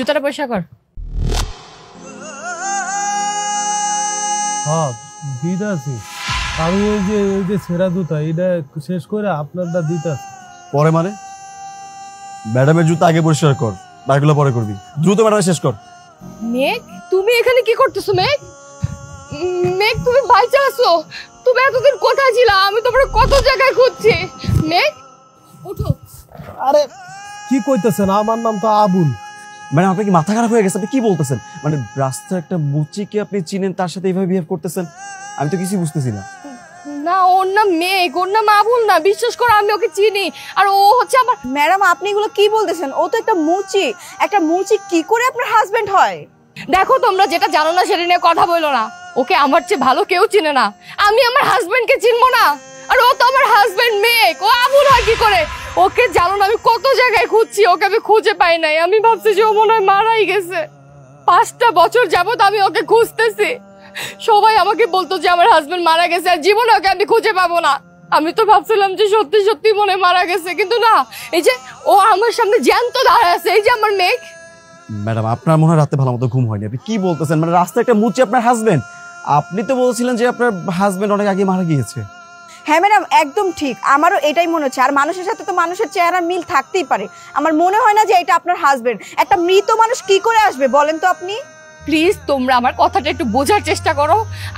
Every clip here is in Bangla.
জুতাটা পরিষ্কার কর। হ্যাঁ দিতে আছি, আমি ওই যে ছেঁড়া জুতা এটা শেষ করে আপনারটা দিতে আছি। পরে মানে? ম্যাডামের জুতা আগে পরিষ্কার কর, বাকিগুলো পরে করবি। দ্রুত ম্যাডামে শেষ কর। মেঘ, তুমি এখানে কি করতেছো? মেঘ, মেঘ তুমি বাইচা আছো? তুমি এতদিন কোথায় ছিলা? আমি তোমার কত জায়গায় খুঁজছি। মেঘ উঠো। আরে কি কইতেছেন? আমার নাম তো আবুল। ম্যাডাম আপনি কি মাথা খারাপ হয়ে গেছে? আপনি কি বলতেছেন? মানে রাস্তার একটা মুচিকে আপনি চিনেন, তার সাথে এইভাবে বিহেভ করতেছেন? আমি তো কিছুই বুঝতেছি না। না, ওর নাম মেঘ, ওর নাম আবুল না। বিশ্বাস করো আমি ওকে চিনি, আর ও হচ্ছে আমার। ম্যাডাম আপনি এগুলো কি বলতেছেন? ও তো একটা মুচি। একটা মুচি কি করে আপনার হাজবেন্ড হয়? দেখো, তোমরা যেটা জানো না সেটা নিয়ে কথা বলো না। ওকে আমার চেয়ে ভালো কেউ চিনে না। আমি আমার হাজবেন্ডকে চিনবো না? আর ও তো আমার হাজবেন্ড মেঘ, ও আবুল হয় কি করে? ওকে জানো না আমি কত জায়গায় খুঁজছি, ওকে আমি খুঁজে পাই নাই। আমি ভাবছি যে ও মনে হয় মারাই গেছে। 5টা বছর যাবত আমি ওকে খুঁজতেছি। সবাই আমাকে বলতো যে আমার হাজবেন্ড মারা গেছে, আর জীবনে ওকে আমি খুঁজে পাবো না। আমি তো ভাবছিলাম যে সত্যি সত্যি মনে মারা গেছে, কিন্তু না, এই যে ও আমার সামনে জ্যান্ত দাঁড়ায় আছে, এই যে আমার মেঘ। ম্যাডাম আপনার মনে হয় রাতে ভালো মতো ঘুম হয়নি। আপনি কি বলতেছেন? মানে রাস্তায় একটা মুচি আপনার হাজবেন্ড? আপনি তো বলছিলেন যে আপনার হাজবেন্ড অনেক আগে মারা গিয়েছে। হ্যাঁ ম্যাডাম একদম ঠিক, আমারও এটাই মনে হচ্ছে। আর মানুষের সাথে তো মানুষের চেহারা মিল থাকতেই পারে। আমার মনে হয় না যে এটা আপনার হাজবেন্ড। একটা মৃত মানুষ কি করে আসবে বলেন তো আপনি? প্লিজ তোমরা আমার কথাটা একটু বোঝার চেষ্টা করো।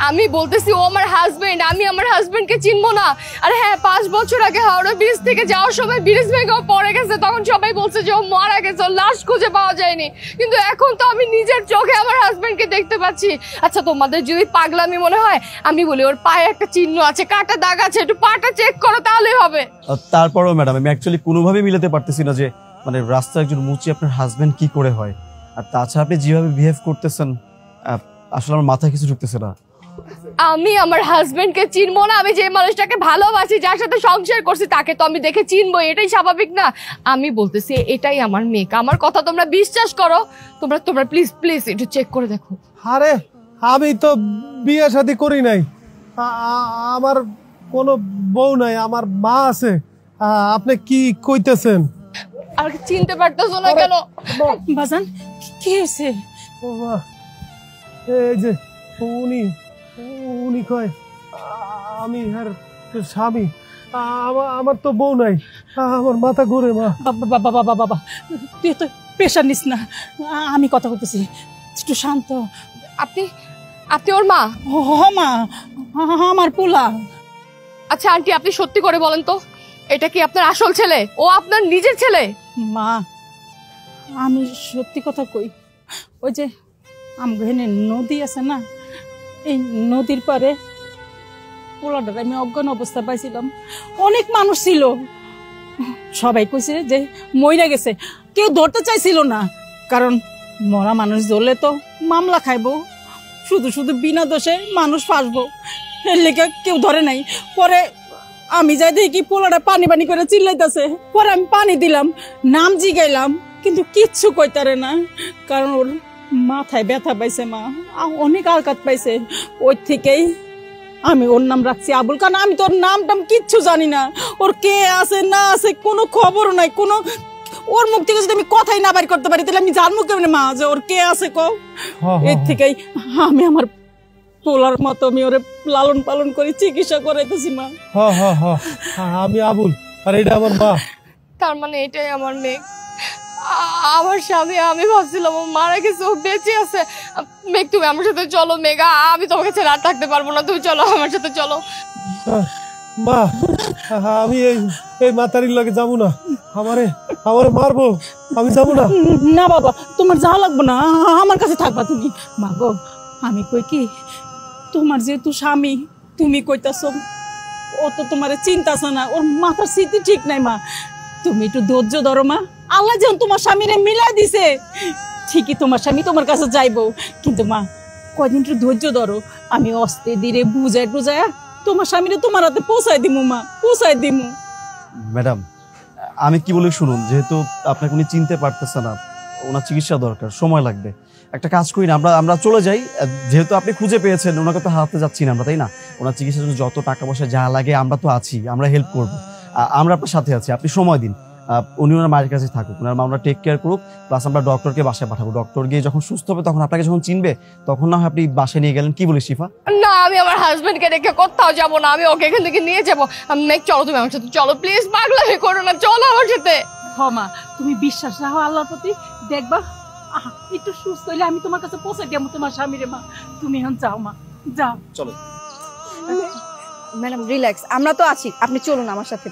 আমি বলতেছি ও আমার হাজবেন্ড, আমি আমার হাজবেন্ডকে চিনবো না? আর হ্যাঁ, 5 বছর আগে হাওড়া ব্রিজ থেকে যাওয়ার সময় ব্রিজ ভেঙে পড়ে গেছে, তখন সবাই বলছে যে ও মারা গেছে, ওর লাশ খুঁজে পাওয়া যায়নি। কিন্তু এখন তো আমি নিজের চোখে আমার হাজবেন্ডকে দেখতে পাচ্ছি। আচ্ছা তোমাদের যদি পাগলামি মনে হয়, আমি বলি ওর পায়ে একটা চিহ্ন আছে, কাটা দাগ আছে, একটু পাটা চেক করো তাহলেই হবে। তারপরেও ম্যাডাম আমি অ্যাকচুয়ালি কোনোভাবেই মিলাতে পারতেছি না যে মানে রাস্তায় একজন মুচি আপনার হাজবেন্ড কি করে হয়। আর তাছাড়া আপনি যেভাবে বিহেভ করতেছেন আসলে আমার মাথায় কিছু ঢুকতেছে না। আমি আমার হাজবেন্ডকে চিনবো না? আমি যে মানুষটাকে ভালোবাসি, যার সাথে সংসার করছি, তাকে তো আমি দেখে চিনবো, এটাই স্বাভাবিক না? আমি বলতেছি এটাই আমার মেয়ে, আমার কথা তোমরা বিশ্বাস করো। তোমরা প্লিজ প্লিজ একটু চেক করে দেখো। আরে আমি তো বিয়ে শাদী করি নাই, আমার কোনো বউ নাই, আমার মা আছে। আপনি কি কইতেছেন? আর চিনতে পারতেছো না কেন? বাজান কি হয়েছে? এই যে উনি কয় আমি আর স্বামী, আমার তো বউ নাই, আমার মাথা ঘুরে। মা বাবা বাবা বাবা, তুই তো প্রেশার নিস না, আমি কথা বলতেছি, একটু শান্ত। আপনি ওর মা? হ মা, আমার পোলা। আচ্ছা আন্টি, আপনি সত্যি করে বলেন তো, এটা কি আপনার আসল ছেলে? ও আপনার নিজের ছেলে? মা আমি সত্যি কথা কই, ওই যে আমগেনে নদী আছে না, এই নদীর পারে পোলাটার আমি অজ্ঞান অবস্থা পাইছিলাম। অনেক মানুষ ছিল, সবাই কইছে যে মইরা গেছে। কেউ ধরতে চাইছিল না, কারণ মরা মানুষ ধরলে তো মামলা খাইবো, শুধু শুধু বিনা দোষে মানুষ ফাঁসবো, এর লেগে কেউ ধরে নাই। পরে আমি যাই দেখি পোলাটা পানি পানি করে চিল্লাইতেছে। পরে আমি পানি দিলাম, নাম জিগাইলাম, কিন্তু কিচ্ছু কইতারে না, কারণ ওর মাথায় ব্যথা পাইছে, মা অনেক আঘাত পাইছে। ওই থেকেই আমি ওর নাম রাখছি আবুল, কারণ আমি তোর নাম টাম কিচ্ছু জানি না, ওর কে আছে না আছে কোনো খবর নাই। কোনো ওর মুখ থেকে যদি আমি কথাই না বাইর করতে পারি তাহলে আমি জানবো কেমনে মা যে ওর কে আছে? এর থেকেই আমি আমার পোলার মতো আমি ওরে লালন পালন করে চিকিৎসা করাইতেছি মা। আমি আবুল আর এটা আমার মা। তার মানে এটাই আমার মেয়ে, আমার স্বামী। আমি ভাবছিলাম ও মারা গেছে, ও বেঁচে আছে। মেঘ তুমি আমার সাথে চলো। মেঘা, আমি তোমাকে ছেড়ে আর থাকতে পারবো না, তুমি চলো আমার সাথে চলো। মা আমি এই মাতারির লাগে যাবো না, আমারে মারবো, আমি যাবো না। না বাবা, তোমার যাওয়া লাগবো না, আমার কাছে থাকবা তুমি। মা গো, আমি কই কি, তোমার যেহেতু স্বামী, তুমি কইতাছো ও তো তোমারে চিন্তাছে না, ওর মাথার স্মৃতি ঠিক নাই। মা তুমি একটু ধৈর্য ধরো মা, আল্লাহ যেন তোমার স্বামীরে মিলাই দিছে, ঠিকই তোমার স্বামী তোমার কাছে যাইবো। কিন্তু মা কয়দিন একটু ধৈর্য ধরো, আমি অস্তে ধীরে বুঝাই টুজায় তোমার স্বামীরে তোমার হাতে পৌঁছাই দিমু মা, পৌঁছাই দিমু। ম্যাডাম আমি কি বলি শুনুন, যেহেতু আপনাকে উনি চিনতে পারতেছে না, ওনার চিকিৎসা দরকার, সময় লাগবে। একটা কাজ করি না, আমরা চলে যাই, যেহেতু আপনি খুঁজে পেয়েছেন, ওনাকে তো হারাতে যাচ্ছি না আমরা, তাই না? ওনার চিকিৎসার জন্য যত টাকা পয়সা যা লাগে আমরা তো আছি, আমরা হেল্প করবো, আমরা আপনার সাথে আছি, আপনি সময় দিন। উনি ওনার মায়ের কাছে থাকুক, ওনার মা ওনার টেক কেয়ার করুক, প্লাস আমরা ডক্টরকে বাসায় পাঠাবো। ডক্টর গিয়ে যখন সুস্থ হবে তখন আপনাকে যখন চিনবে তখন না হয় আপনি বাসায় নিয়ে গেলেন। কি বলিস শিফা? না, আমি আমার হাজবেন্ডকে রেখে কোথাও যাবো না, আমি ওকে এখান থেকে নিয়ে যাবো। মেঘ চলো তুমি আমার সাথে, চলো প্লিজ, পাগলামি করো না, চলো আমার সাথে। মা তুমি বিশ্বাস রাখো আল্লাহর প্রতি, দেখবা একটু সুস্থ হইলে আমি তোমার কাছে পৌঁছে দেবো তোমার স্বামীরে। মা তুমি এখন যাও, মা যাও। চলো ম্যাডাম রিল্যাক্স, আমরা তো আছি, আপনি চলুন আমার সাথে।